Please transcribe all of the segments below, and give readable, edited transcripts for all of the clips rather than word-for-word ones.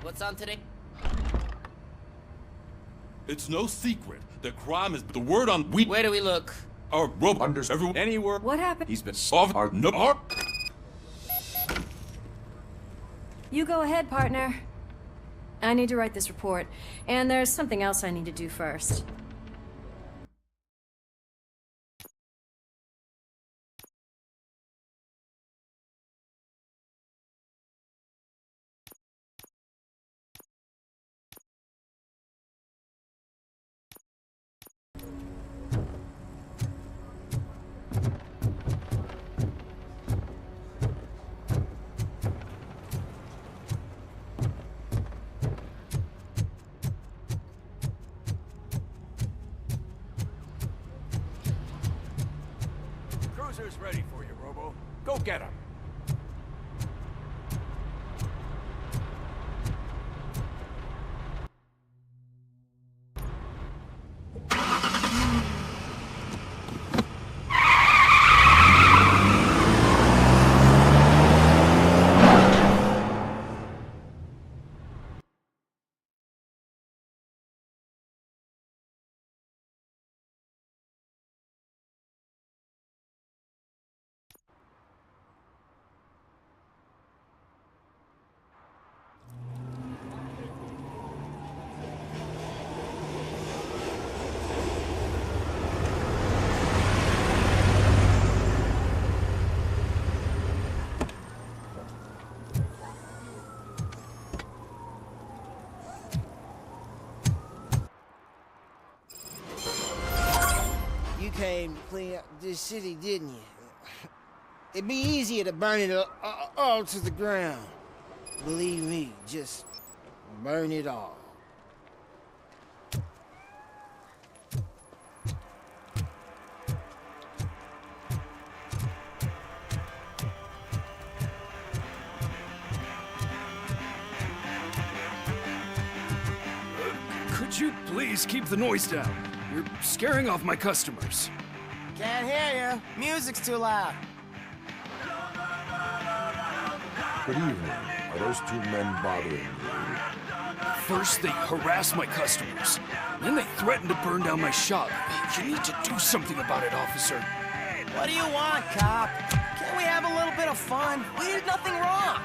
What's on today? It's no secret that crime is the word on Where do we look? Our robots everywhere, anywhere. What happened? He's been solved our no. You go ahead, partner. I need to write this report, and there's something else I need to do first. Cruiser's ready for you, Robo. Go get him. You came to clean up this city, didn't you? It'd be easier to burn it all to the ground. Believe me, just burn it all. Could you please keep the noise down? You're scaring off my customers. Can't hear you. Music's too loud. Good evening. Are those two men bothering you? First, they harass my customers. Then they threaten to burn down my shop. You need to do something about it, officer. What do you want, cop? Can't we have a little bit of fun? We did nothing wrong.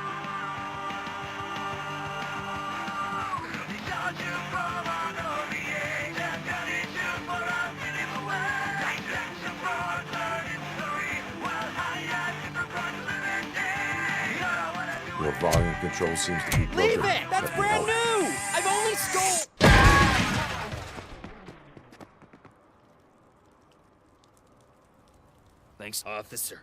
Your volume control seems to be broken. Leave it! That's Let me brand help. new! I've only stole... Thanks, officer.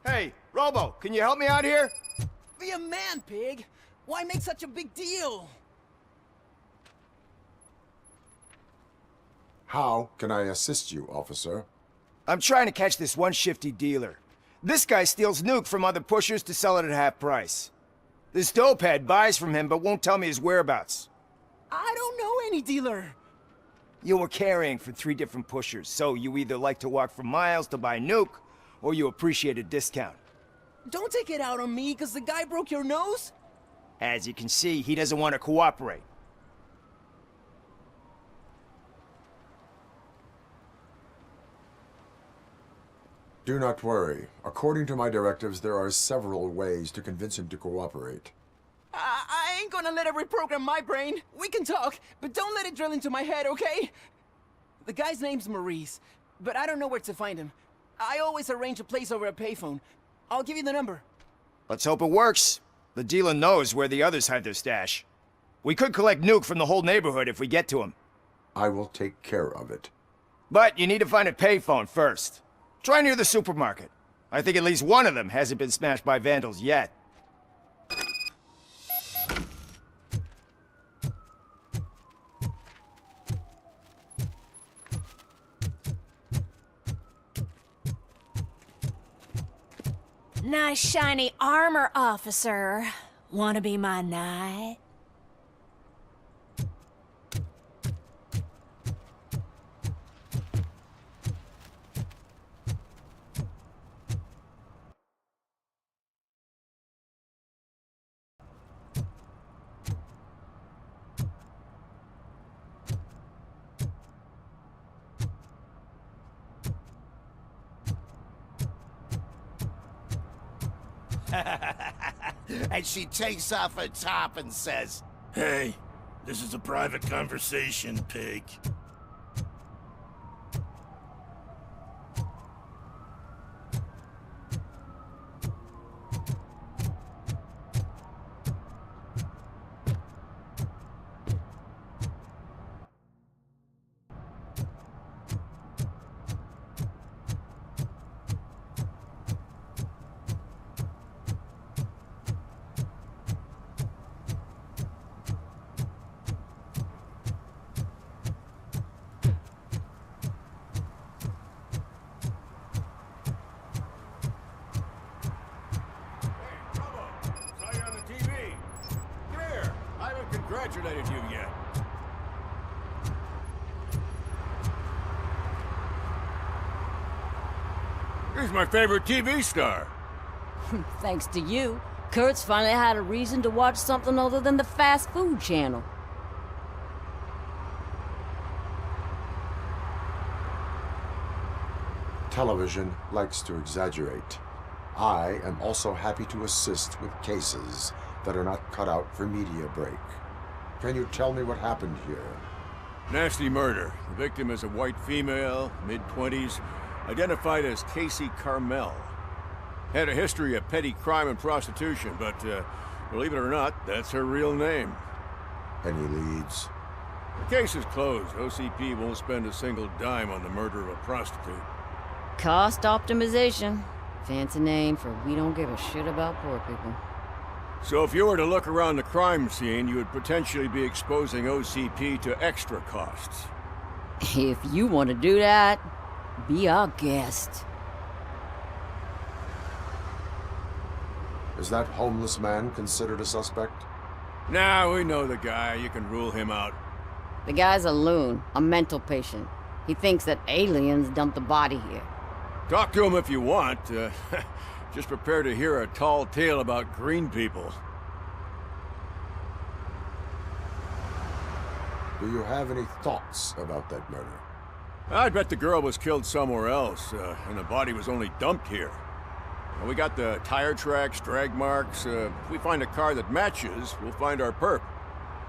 Hey, Robo, can you help me out here? Be a man, pig! Why make such a big deal? How can I assist you, officer? I'm trying to catch this one shifty dealer. This guy steals nuke from other pushers to sell it at half price. This dopehead buys from him but won't tell me his whereabouts. I don't know any dealer. You were carrying for 3 different pushers, so you either like to walk for miles to buy nuke, or you appreciate a discount. Don't take it out on me, because the guy broke your nose? As you can see, he doesn't want to cooperate. Do not worry. According to my directives, there are several ways to convince him to cooperate. I ain't gonna let it reprogram my brain. We can talk, but don't let it drill into my head, okay? The guy's name's Maurice, but I don't know where to find him. I always arrange a place over a payphone. I'll give you the number. Let's hope it works. The dealer knows where the others hide their stash. We could collect nuke from the whole neighborhood if we get to him. I will take care of it. But you need to find a payphone first. Try near the supermarket. I think at least one of them hasn't been smashed by vandals yet. Nice shiny armor, officer. Wanna be my knight? And she takes off her top and says, Hey, this is a private conversation, pig. Congratulated you yet. He's my favorite TV star. Thanks to you, Kurt's finally had a reason to watch something other than the fast food channel. Television likes to exaggerate. I am also happy to assist with cases that are not cut out for media break. Can you tell me what happened here? Nasty murder. The victim is a white female, mid-20s, identified as Casey Carmel. Had a history of petty crime and prostitution, but believe it or not, that's her real name. Any leads? The case is closed. OCP won't spend a single dime on the murder of a prostitute. Cost optimization. Fancy name for we don't give a shit about poor people. So if you were to look around the crime scene, you would potentially be exposing OCP to extra costs. If you want to do that, be our guest. Is that homeless man considered a suspect? Nah, we know the guy. You can rule him out. The guy's a loon, a mental patient. He thinks that aliens dumped the body here. Talk to him if you want. Just prepare to hear a tall tale about green people. Do you have any thoughts about that murder? I'd bet the girl was killed somewhere else, and the body was only dumped here. And we got the tire tracks, drag marks. If we find a car that matches, we'll find our perp.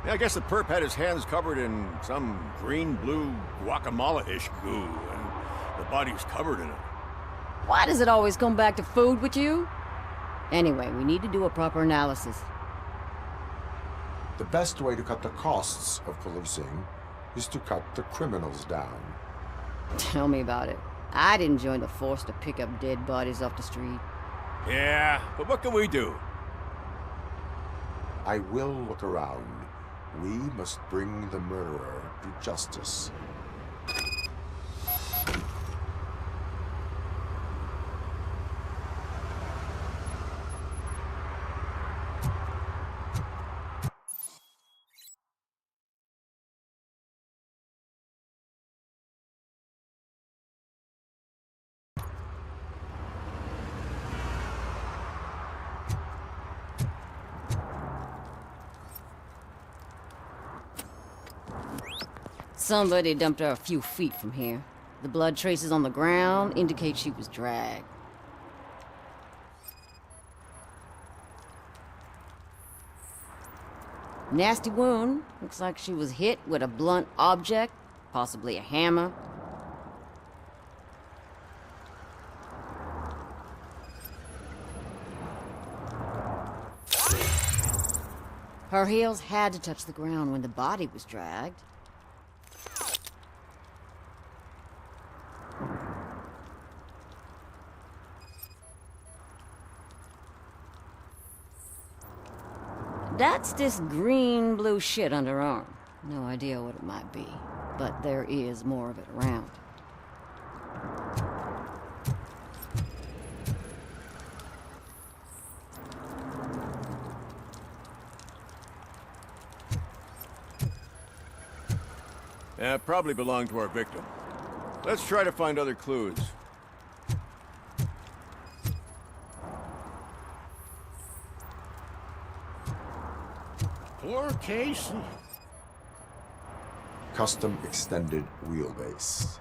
Yeah, I guess the perp had his hands covered in some green-blue guacamole-ish goo, and the body's covered in it. Why does it always come back to food with you? Anyway, we need to do a proper analysis. The best way to cut the costs of policing is to cut the criminals down. Tell me about it. I didn't join the force to pick up dead bodies off the street. Yeah, but what can we do? I will look around. We must bring the murderer to justice. Somebody dumped her a few feet from here. The blood traces on the ground indicate she was dragged. Nasty wound. Looks like she was hit with a blunt object, possibly a hammer. Her heels had to touch the ground when the body was dragged. That's this green-blue shit under arm. No idea what it might be, but there is more of it around. Yeah, probably belonged to our victim. Let's try to find other clues. Poor Casey. Custom extended wheelbase.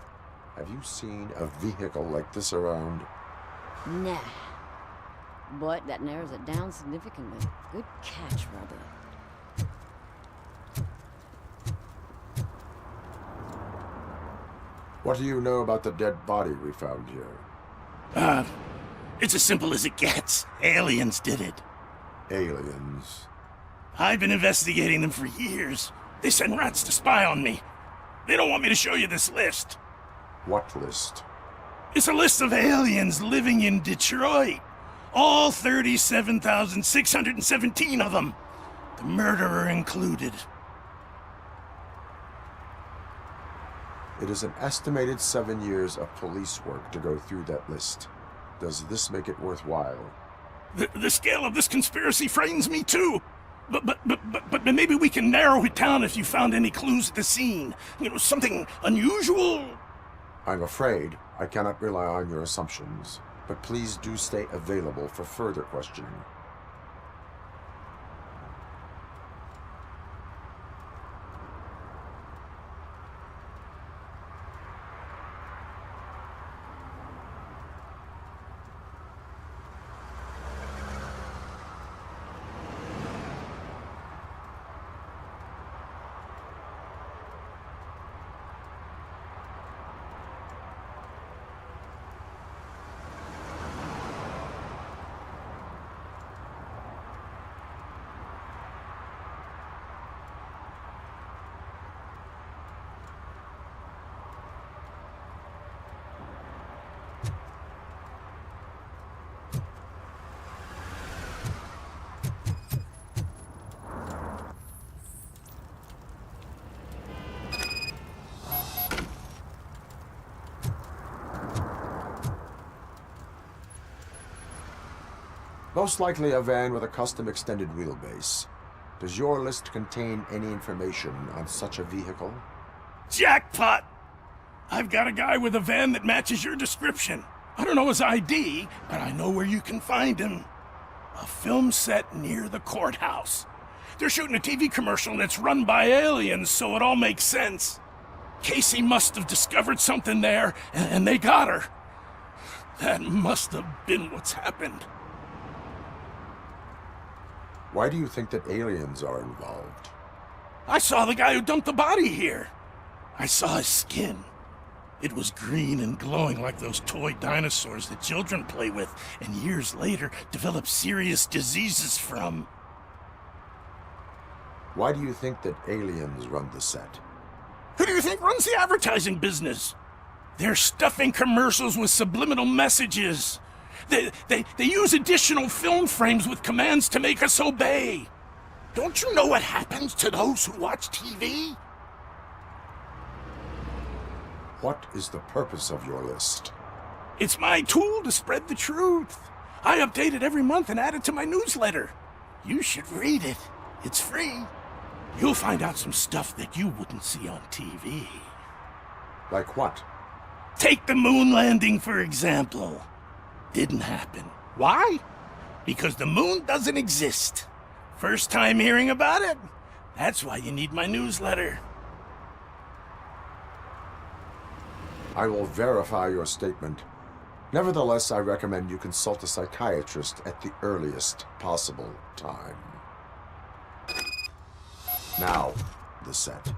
Have you seen a vehicle like this around? Nah. But that narrows it down significantly. Good catch, Robert. What do you know about the dead body we found here? It's as simple as it gets. Aliens did it. Aliens. I've been investigating them for years. They send rats to spy on me. They don't want me to show you this list. What list? It's a list of aliens living in Detroit. All 37,617 of them. The murderer included. It is an estimated 7 years of police work to go through that list. Does this make it worthwhile? The scale of this conspiracy frightens me too. But maybe we can narrow it down if you found any clues at the scene. You know, something unusual. I'm afraid I cannot rely on your assumptions, but please do stay available for further questioning. Most likely a van with a custom extended wheelbase. Does your list contain any information on such a vehicle? Jackpot! I've got a guy with a van that matches your description. I don't know his ID, but I know where you can find him. A film set near the courthouse. They're shooting a TV commercial and it's run by aliens, so it all makes sense. Casey must have discovered something there, and they got her. That must have been what's happened. Why do you think that aliens are involved? I saw the guy who dumped the body here. I saw his skin. It was green and glowing like those toy dinosaurs that children play with and years later develop serious diseases from. Why do you think that aliens run the set? Who do you think runs the advertising business? They're stuffing commercials with subliminal messages. They use additional film frames with commands to make us obey. Don't you know what happens to those who watch TV? What is the purpose of your list? It's my tool to spread the truth. I update it every month and add it to my newsletter. You should read it. It's free. You'll find out some stuff that you wouldn't see on TV. Like what? Take the moon landing, for example. Didn't happen. Why? Because the moon doesn't exist. First time hearing about it? That's why you need my newsletter. I will verify your statement. Nevertheless, I recommend you consult a psychiatrist at the earliest possible time. Now, the set.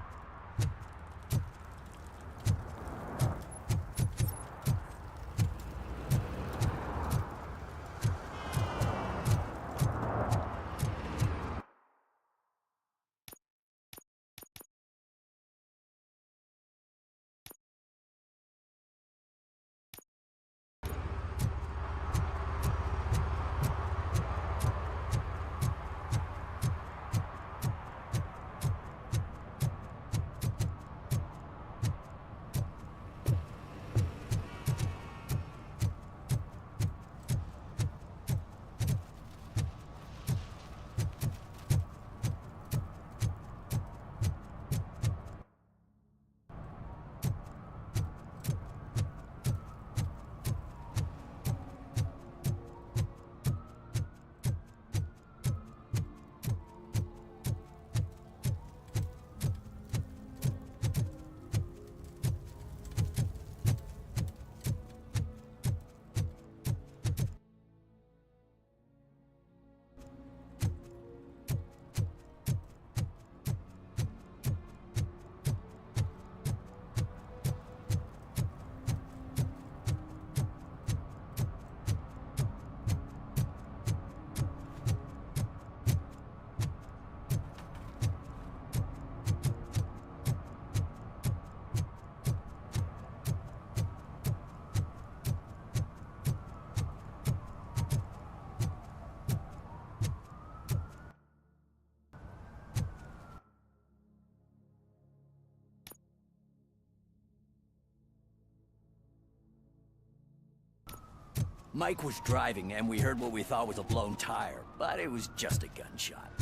Mike was driving, and we heard what we thought was a blown tire, but it was just a gunshot.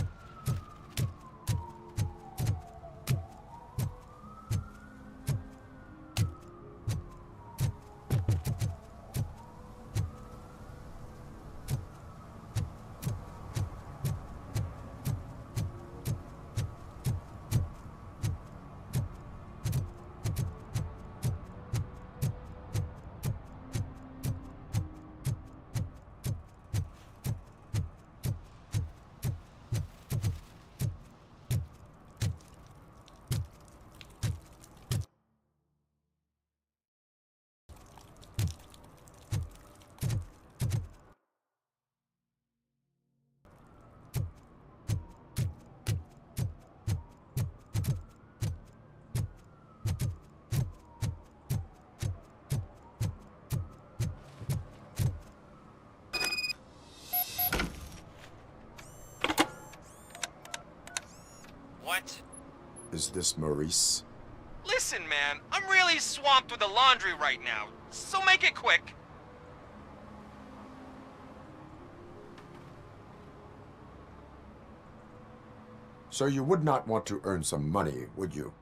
What? Is this Maurice? Listen, man, I'm really swamped with the laundry right now, so make it quick. So you would not want to earn some money, would you?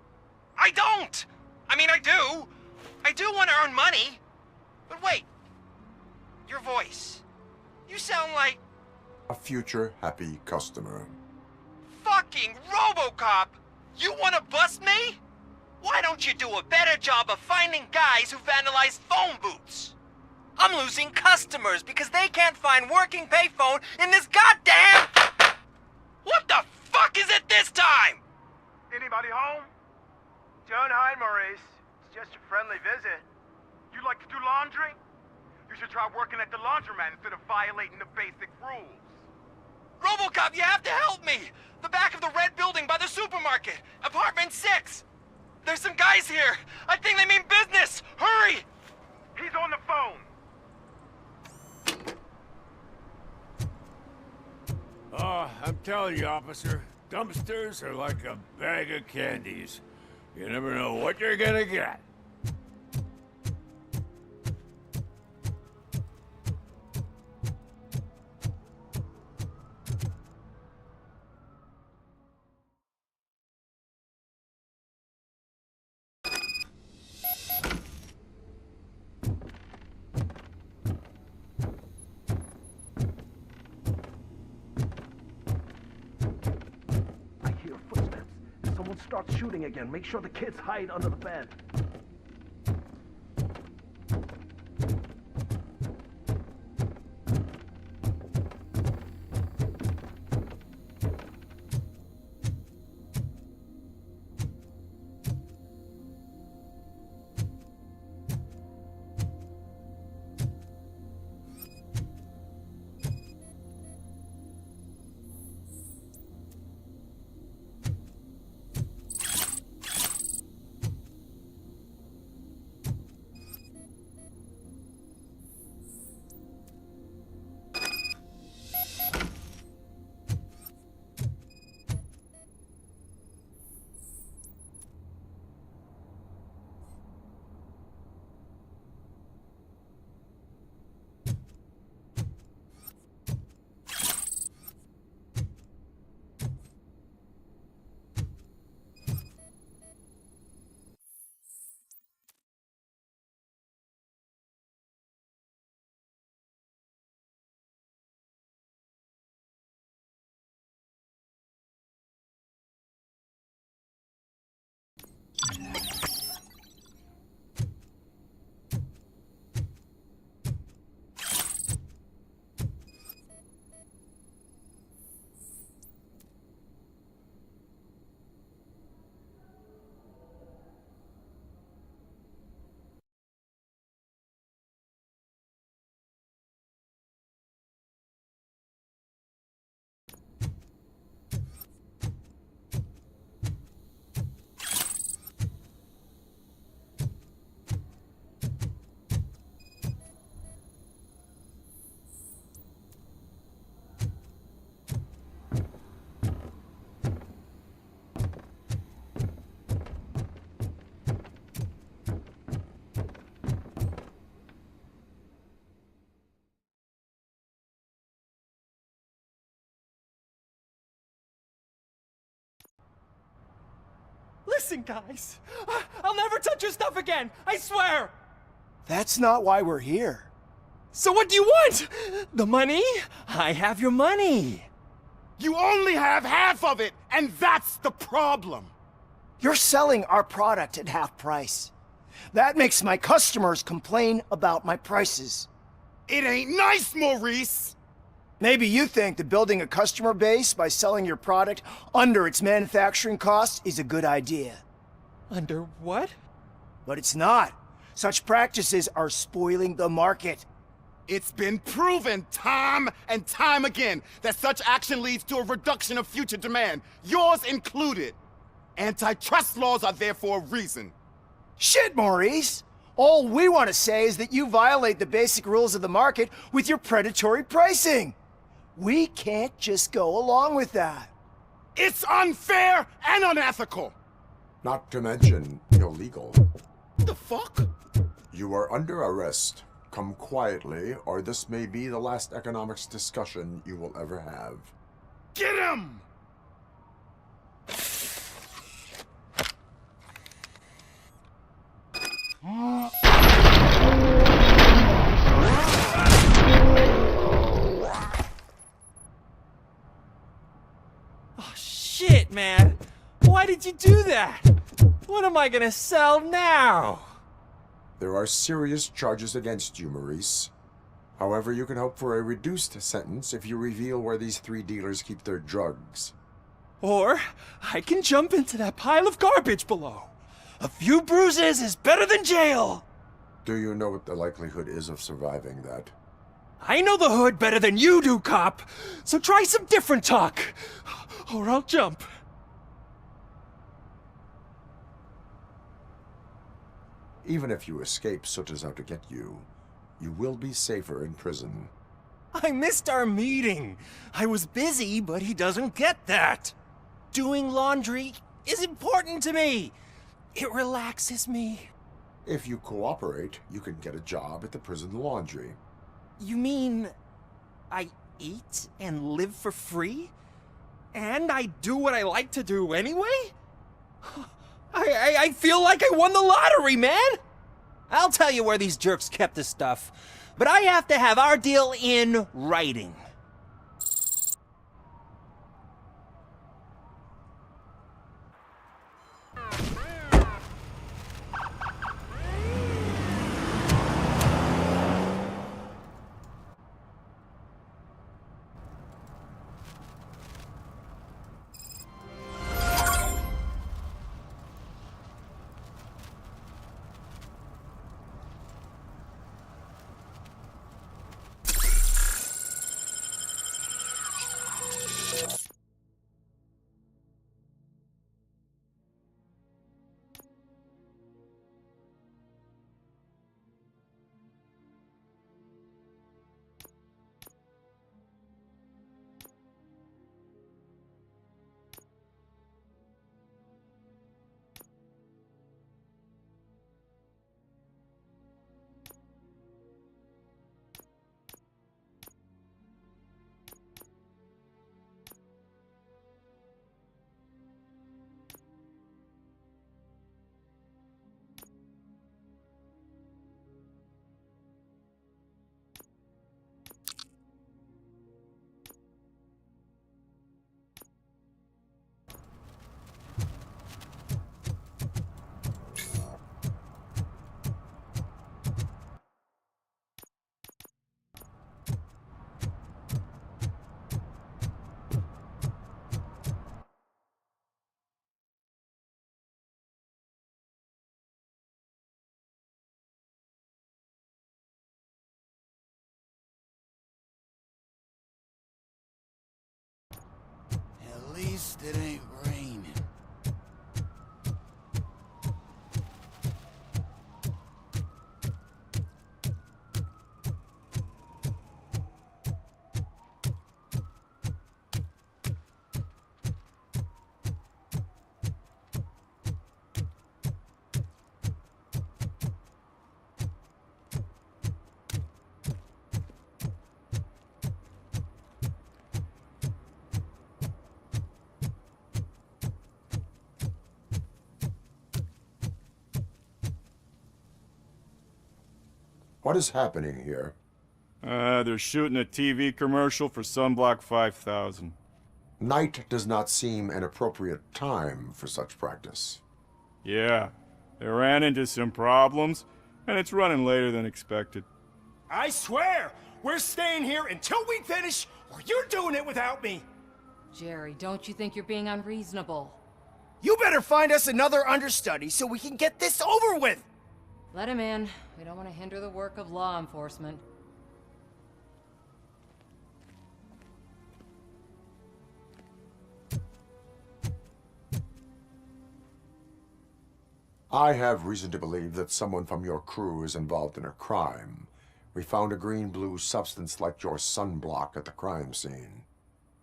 I don't! I mean, I do. I do want to earn money. But wait. Your voice. You sound like... A future happy customer. Fucking Robocop! You want to bust me? Why don't you do a better job of finding guys who vandalize phone booths? I'm losing customers because they can't find working payphone in this goddamn... What the fuck is it this time? Anybody home? Don't hide, Maurice. It's just a friendly visit. You like to do laundry? You should try working at the laundromat instead of violating the basic rules. Robocop, you have to help me! The back of the red building by the supermarket. Apartment 6. There's some guys here. I think they mean business. Hurry! He's on the phone. Oh, I'm telling you, officer, dumpsters are like a bag of candies. You never know what you're gonna get. Start shooting again. Make sure the kids hide under the bed. Listen, guys. I'll never touch your stuff again. I swear. That's not why we're here. So what do you want? The money? I have your money. You only have half of it, and that's the problem. You're selling our product at half price. That makes my customers complain about my prices. It ain't nice, Maurice! Maybe you think that building a customer base by selling your product under its manufacturing costs is a good idea. Under what? But it's not. Such practices are spoiling the market. It's been proven time and time again that such action leads to a reduction of future demand, yours included. Antitrust laws are there for a reason. Shit, Maurice! All we want to say is that you violate the basic rules of the market with your predatory pricing. We can't just go along with that. It's unfair and unethical! Not to mention illegal. The fuck? You are under arrest. Come quietly, or this may be the last economics discussion you will ever have. Get him! Oh, shit, man. Why did you do that? What am I gonna sell now? There are serious charges against you, Maurice. However, you can hope for a reduced sentence if you reveal where these 3 dealers keep their drugs. Or I can jump into that pile of garbage below. A few bruises is better than jail. Do you know what the likelihood is of surviving that? I know the hood better than you do, cop. So try some different talk, or I'll jump. Even if you escape Soot is out to get you, you will be safer in prison. I missed our meeting. I was busy, but he doesn't get that. Doing laundry is important to me. It relaxes me. If you cooperate, you can get a job at the prison laundry. You mean I eat and live for free? And I do what I like to do anyway? I feel like I won the lottery, man! I'll tell you where these jerks kept the stuff, but I have to have our deal in writing. At least it ain't raining. What is happening here? They're shooting a TV commercial for Sunblock 5000. Night does not seem an appropriate time for such practice. Yeah, they ran into some problems, and it's running later than expected. I swear, we're staying here until we finish, or you're doing it without me. Jerry, don't you think you're being unreasonable? You better find us another understudy so we can get this over with. Let him in. We don't want to hinder the work of law enforcement. I have reason to believe that someone from your crew is involved in a crime. We found a green-blue substance like your sunblock at the crime scene.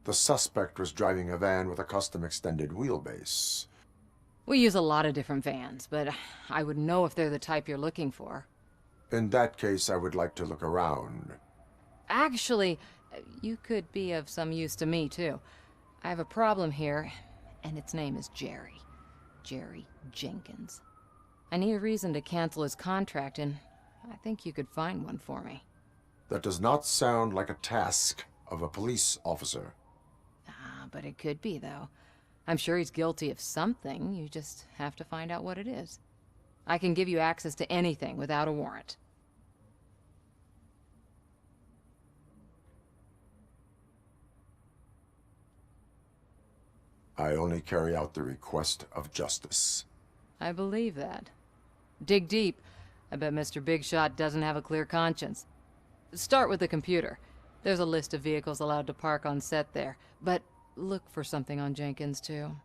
The suspect was driving a van with a custom extended wheelbase. We use a lot of different vans, but I would know if they're the type you're looking for. In that case, I would like to look around. Actually, you could be of some use to me, too. I have a problem here, and its name is Jerry. Jerry Jenkins. I need a reason to cancel his contract, and I think you could find one for me. That does not sound like a task of a police officer. But it could be, though. I'm sure he's guilty of something. You just have to find out what it is. I can give you access to anything without a warrant. I only carry out the request of justice. I believe that. Dig deep. I bet Mr. Big Shot doesn't have a clear conscience. Start with the computer. There's a list of vehicles allowed to park on set there, but look for something on Jenkins, too.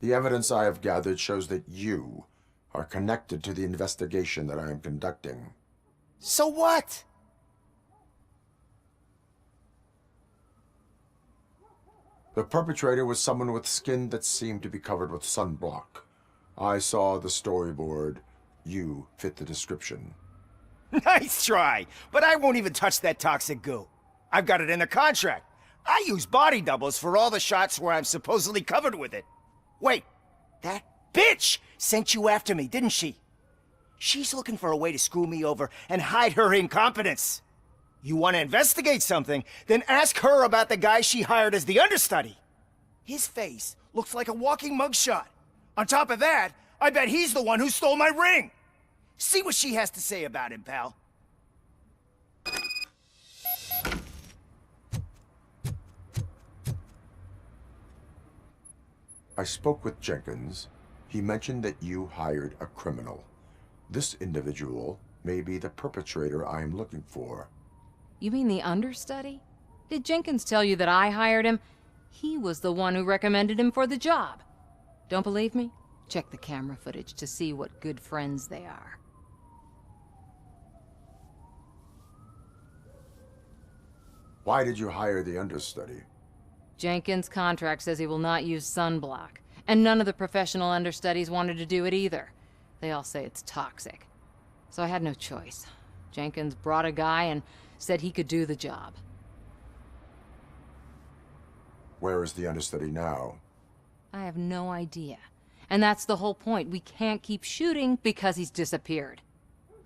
The evidence I have gathered shows that you are connected to the investigation that I am conducting. So what? The perpetrator was someone with skin that seemed to be covered with sunblock. I saw the storyboard. You fit the description. Nice try, but I won't even touch that toxic goo. I've got it in the contract. I use body doubles for all the shots where I'm supposedly covered with it. Wait, that bitch sent you after me, didn't she? She's looking for a way to screw me over and hide her incompetence. You want to investigate something, then ask her about the guy she hired as the understudy. His face looks like a walking mugshot. On top of that, I bet he's the one who stole my ring. See what she has to say about him, pal. I spoke with Jenkins. He mentioned that you hired a criminal. This individual may be the perpetrator I am looking for. You mean the understudy? Did Jenkins tell you that I hired him? He was the one who recommended him for the job. Don't believe me? Check the camera footage to see what good friends they are. Why did you hire the understudy? Jenkins' contract says he will not use sunblock, and none of the professional understudies wanted to do it either. They all say it's toxic. So I had no choice. Jenkins brought a guy and said he could do the job. Where is the understudy now? I have no idea. And that's the whole point. We can't keep shooting because he's disappeared.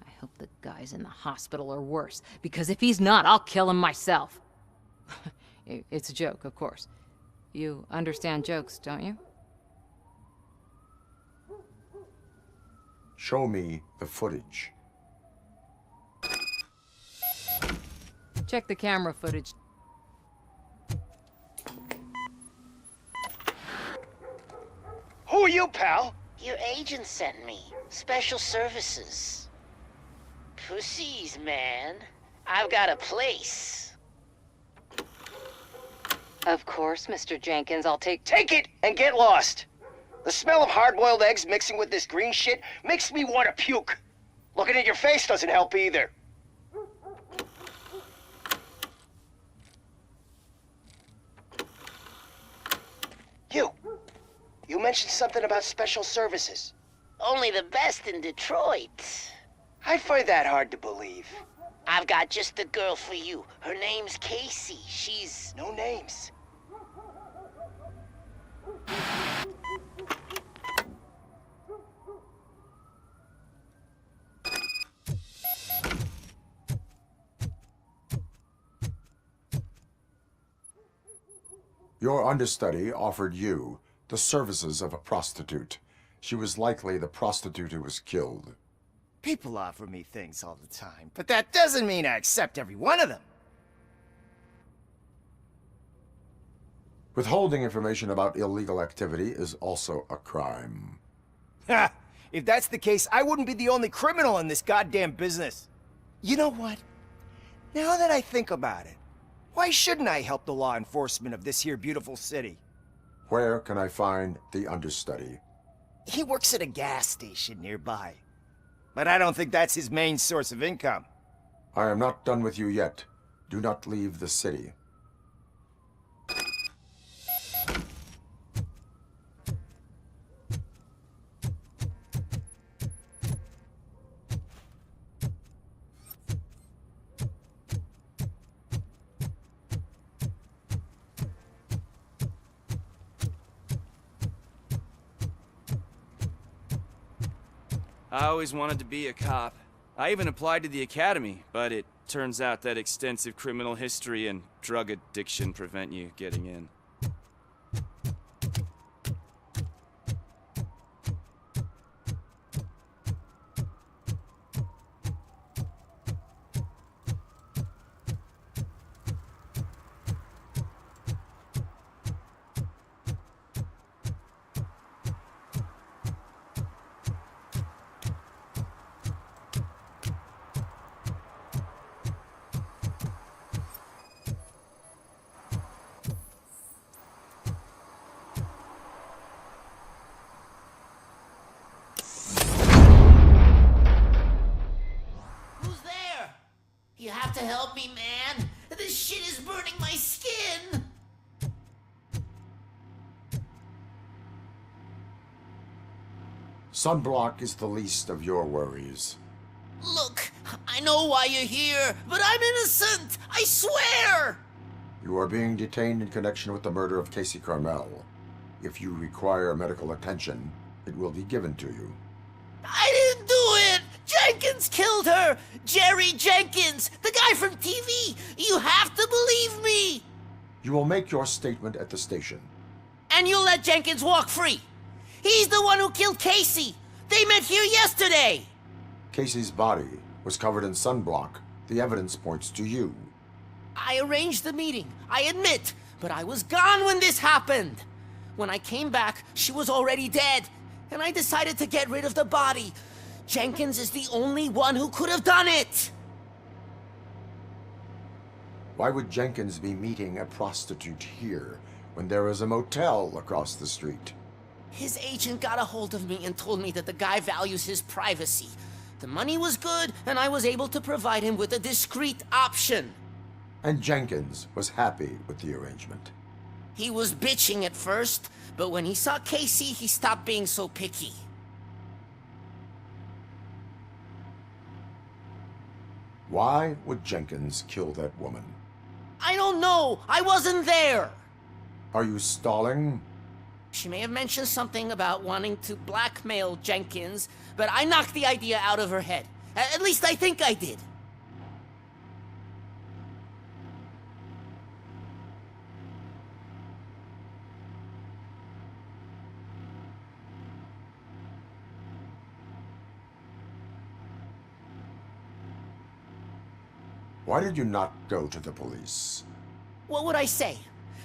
I hope the guy's in the hospital or worse, because if he's not, I'll kill him myself. It's a joke, of course. You understand jokes, don't you? Show me the footage. Check the camera footage. Who are you, pal? Your agent sent me. Special services. Pussies, man. I've got a place. Of course, Mr. Jenkins, I'll take it and get lost. The smell of hard-boiled eggs mixing with this green shit makes me want to puke. Looking at your face doesn't help either. You mentioned something about special services. Only the best in Detroit. I find that hard to believe. I've got just the girl for you. Her name's Casey. She's... No names. Your understudy offered you the services of a prostitute. She was likely the prostitute who was killed. People offer me things all the time, but that doesn't mean I accept every one of them. Withholding information about illegal activity is also a crime. Ha! If that's the case, I wouldn't be the only criminal in this goddamn business. You know what? Now that I think about it, why shouldn't I help the law enforcement of this here beautiful city? Where can I find the understudy? He works at a gas station nearby. But I don't think that's his main source of income. I am not done with you yet. Do not leave the city. I always wanted to be a cop. I even applied to the academy, but it turns out that extensive criminal history and drug addiction prevent you getting in. You have to help me, man. This shit is burning my skin. Sunblock is the least of your worries. Look, I know why you're here, but I'm innocent. I swear. You are being detained in connection with the murder of Casey Carmel. If you require medical attention, it will be given to you. I didn't do it! Jenkins killed her! Jerry Jenkins! The guy from TV! You have to believe me! You will make your statement at the station. And you'll let Jenkins walk free! He's the one who killed Casey! They met here yesterday! Casey's body was covered in sunblock. The evidence points to you. I arranged the meeting, I admit, but I was gone when this happened. When I came back, she was already dead, and I decided to get rid of the body. Jenkins is the only one who could have done it! Why would Jenkins be meeting a prostitute here when there is a motel across the street? His agent got a hold of me and told me that the guy values his privacy. The money was good, and I was able to provide him with a discreet option. And Jenkins was happy with the arrangement. He was bitching at first, but when he saw Casey, he stopped being so picky. Why would Jenkins kill that woman? I don't know! I wasn't there! Are you stalling? She may have mentioned something about wanting to blackmail Jenkins, but I knocked the idea out of her head. At least I think I did. Why did you not go to the police? What would I say?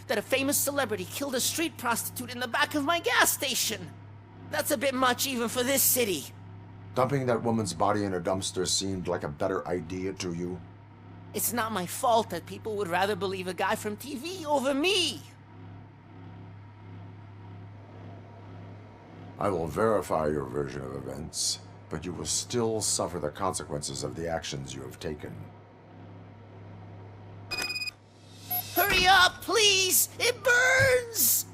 That a famous celebrity killed a street prostitute in the back of my gas station? That's a bit much even for this city. Dumping that woman's body in a dumpster seemed like a better idea to you? It's not my fault that people would rather believe a guy from TV over me. I will verify your version of events, but you will still suffer the consequences of the actions you have taken. Hurry up, please! It burns!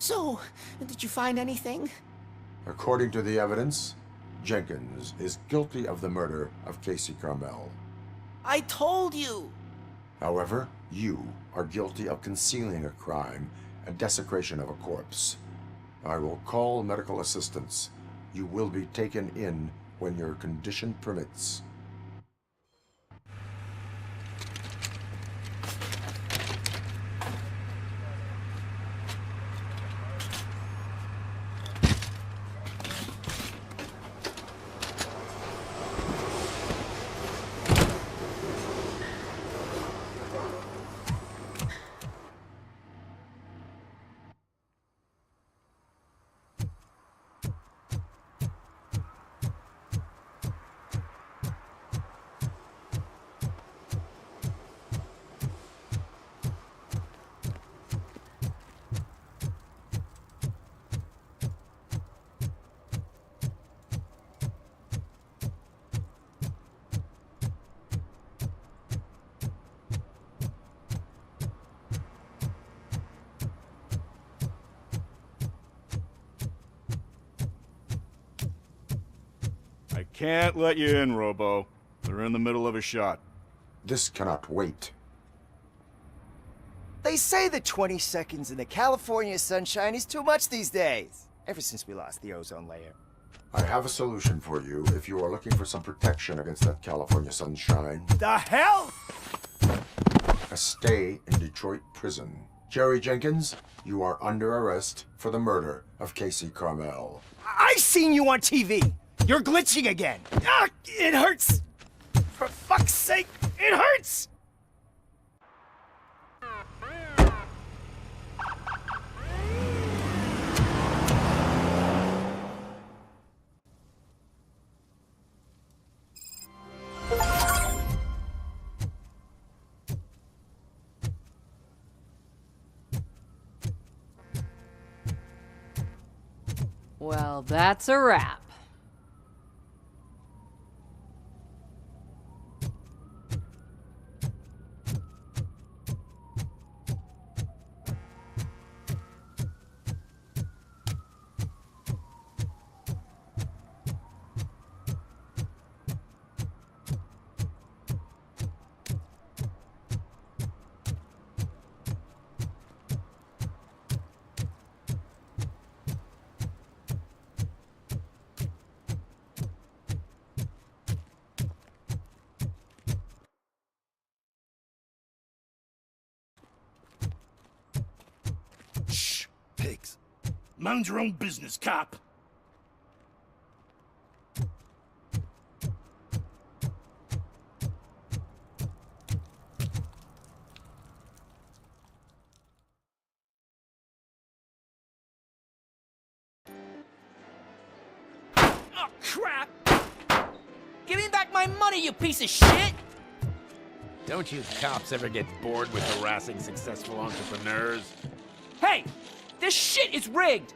So, did you find anything? According to the evidence, Jenkins is guilty of the murder of Casey Carmel. I told you! However, you are guilty of concealing a crime and desecration of a corpse. I will call medical assistance. You will be taken in when your condition permits. Can't let you in, Robo. They're in the middle of a shot. This cannot wait. They say the 20 seconds in the California sunshine is too much these days. Ever since we lost the ozone layer. I have a solution for you if you are looking for some protection against that California sunshine. The hell? A stay in Detroit prison. Jerry Jenkins, you are under arrest for the murder of Casey Carmel. I seen you on TV. You're glitching again. Ah, it hurts. For fuck's sake, it hurts. Well, that's a wrap. Shh, pigs. Mind your own business, cop. Oh, crap! Give me back my money, you piece of shit! Don't you cops ever get bored with harassing successful entrepreneurs? Hey! This shit is rigged!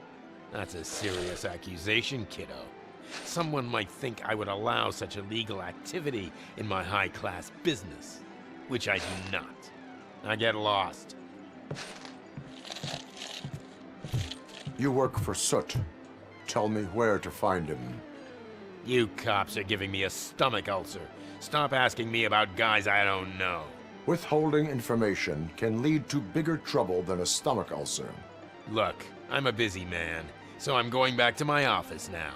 That's a serious accusation, kiddo. Someone might think I would allow such illegal activity in my high-class business, which I do not. I get lost. You work for Soot. Tell me where to find him. You cops are giving me a stomach ulcer. Stop asking me about guys I don't know. Withholding information can lead to bigger trouble than a stomach ulcer. Look, I'm a busy man, so I'm going back to my office now.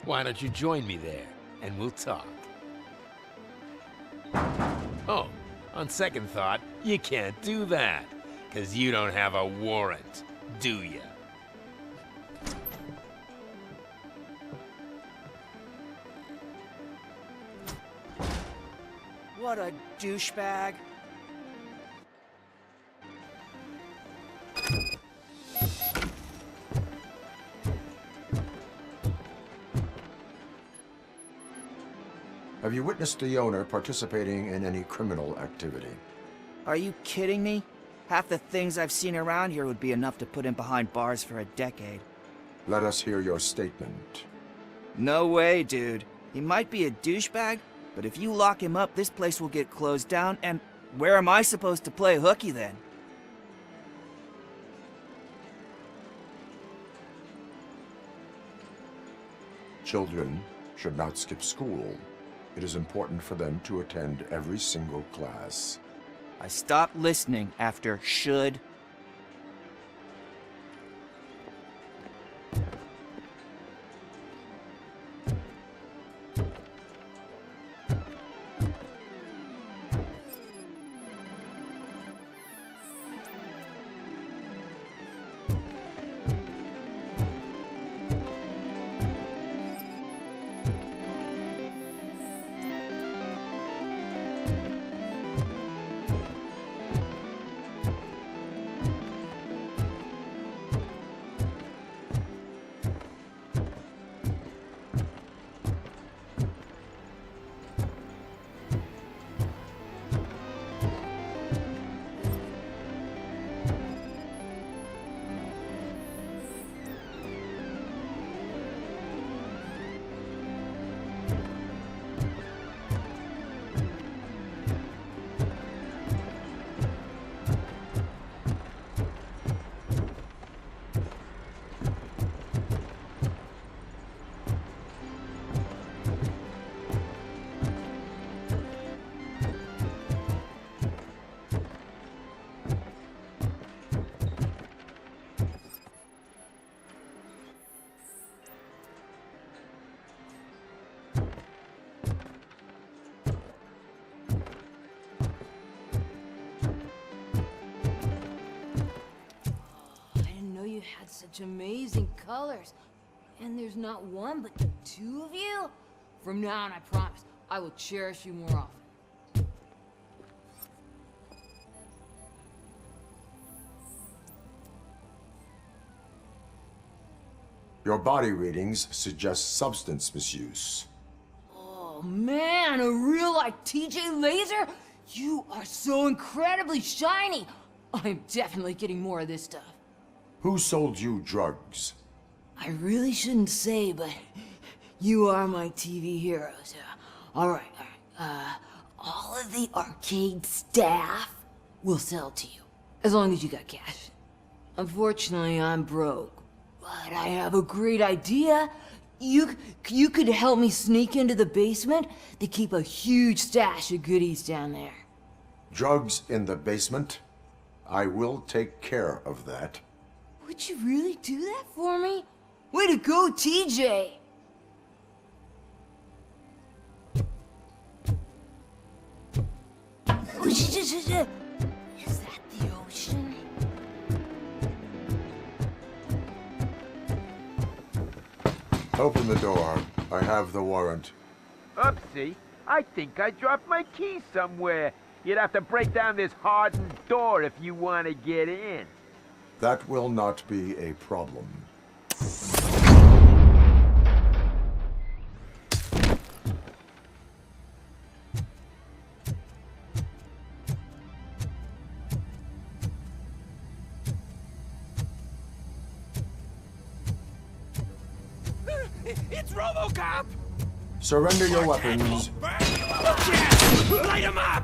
Why don't you join me there, and we'll talk. Oh, on second thought, you can't do that, 'cause you don't have a warrant, do you? What a douchebag. Have you witnessed the owner participating in any criminal activity? Are you kidding me? Half the things I've seen around here would be enough to put him behind bars for a decade. Let us hear your statement. No way, dude. He might be a douchebag, but if you lock him up, this place will get closed down, and where am I supposed to play hooky then? Children should not skip school. It is important for them to attend every single class. I stopped listening after should. had such amazing colors. And there's not one, but the two of you? From now on, I promise, I will cherish you more often. Your body readings suggest substance misuse. Oh man, a real like TJ Laser? You are so incredibly shiny! I'm definitely getting more of this stuff. Who sold you drugs? I really shouldn't say, but you are my TV heroes. Alright. All of the arcade staff will sell to you, as long as you got cash. Unfortunately, I'm broke, but I have a great idea. You could help me sneak into the basement. They keep a huge stash of goodies down there. Drugs in the basement? I will take care of that. Would you really do that for me? Way to go, TJ! Oh, is that the ocean? Open the door. I have the warrant. Oopsie. I think I dropped my keys somewhere. You'd have to break down this hardened door if you want to get in. That will not be a problem. It's Robocop! Surrender your weapons. Light him up!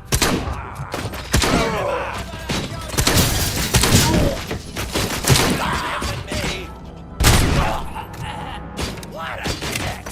What a dick!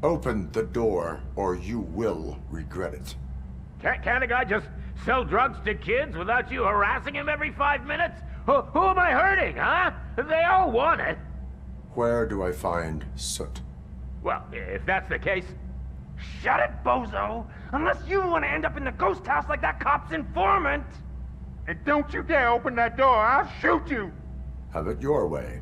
Open the door, or you will regret it. Can't a guy just sell drugs to kids without you harassing him every 5 minutes? Who am I hurting, huh? They all want it. Where do I find Soot? Well, if that's the case, shut it, bozo! Unless you want to end up in the ghost house like that cop's informant! And don't you dare open that door, I'll shoot you! Have it your way.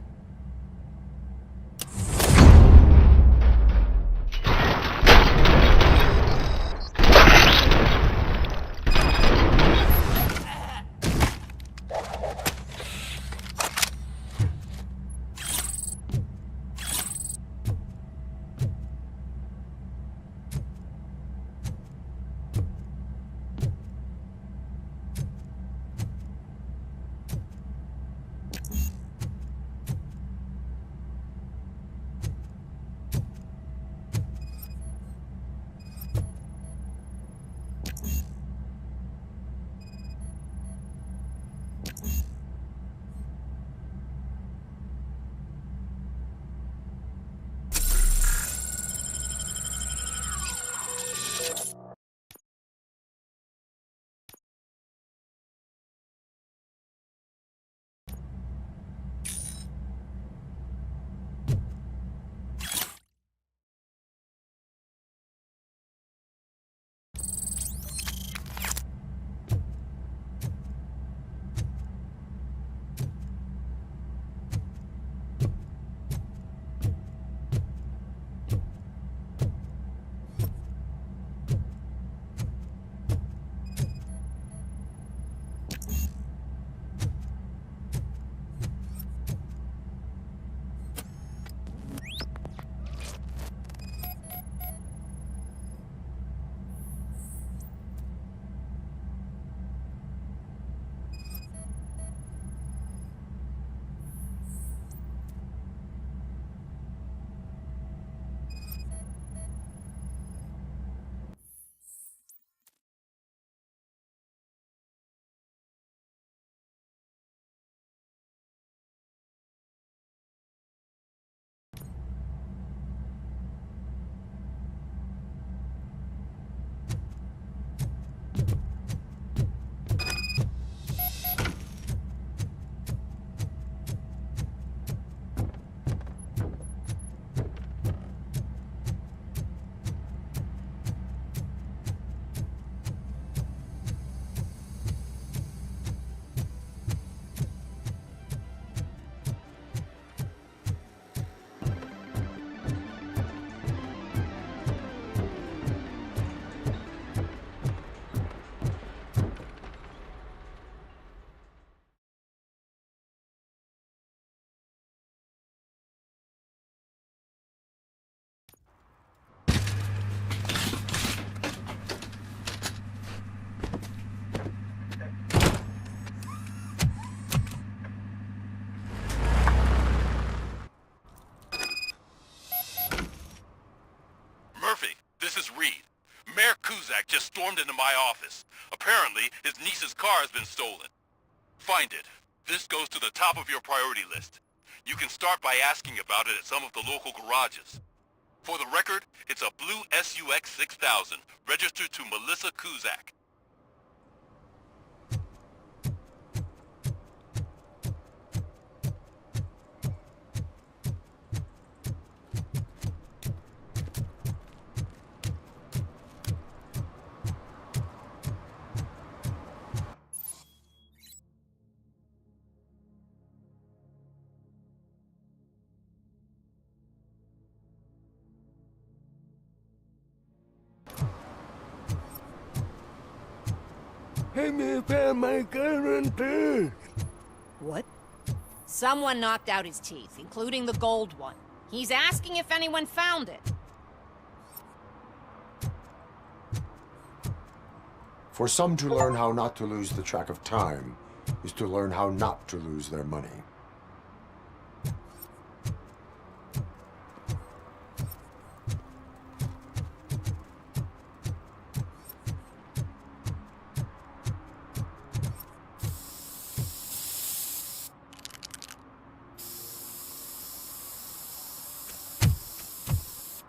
just stormed into my office. Apparently, his niece's car has been stolen. Find it. This goes to the top of your priority list. You can start by asking about it at some of the local garages. For the record, it's a blue SUX 6000, registered to Melissa Kuzak. I found my gun and purse. What? Someone knocked out his teeth, including the gold one. He's asking if anyone found it. For some to learn how not to lose the track of time is to learn how not to lose their money.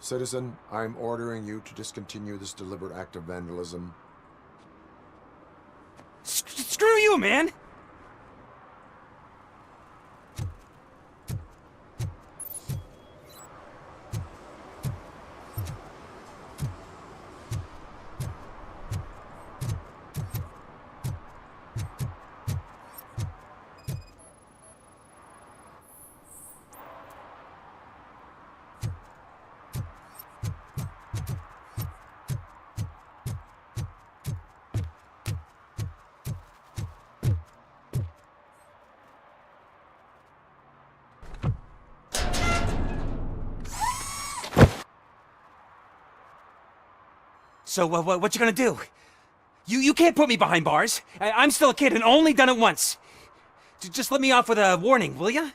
Citizen, I'm ordering you to discontinue this deliberate act of vandalism. Screw you, man! So, what you gonna do? You can't put me behind bars. I'm still a kid and only done it once. Just let me off with a warning, will ya?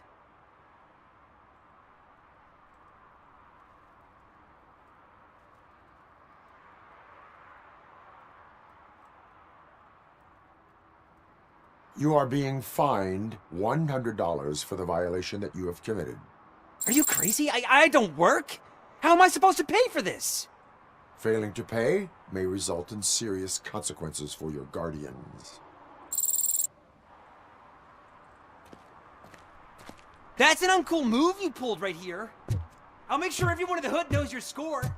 You are being fined $100 for the violation that you have committed. Are you crazy? I don't work. How am I supposed to pay for this? Failing to pay may result in serious consequences for your guardians. That's an uncool move you pulled right here. I'll make sure everyone in the hood knows your score.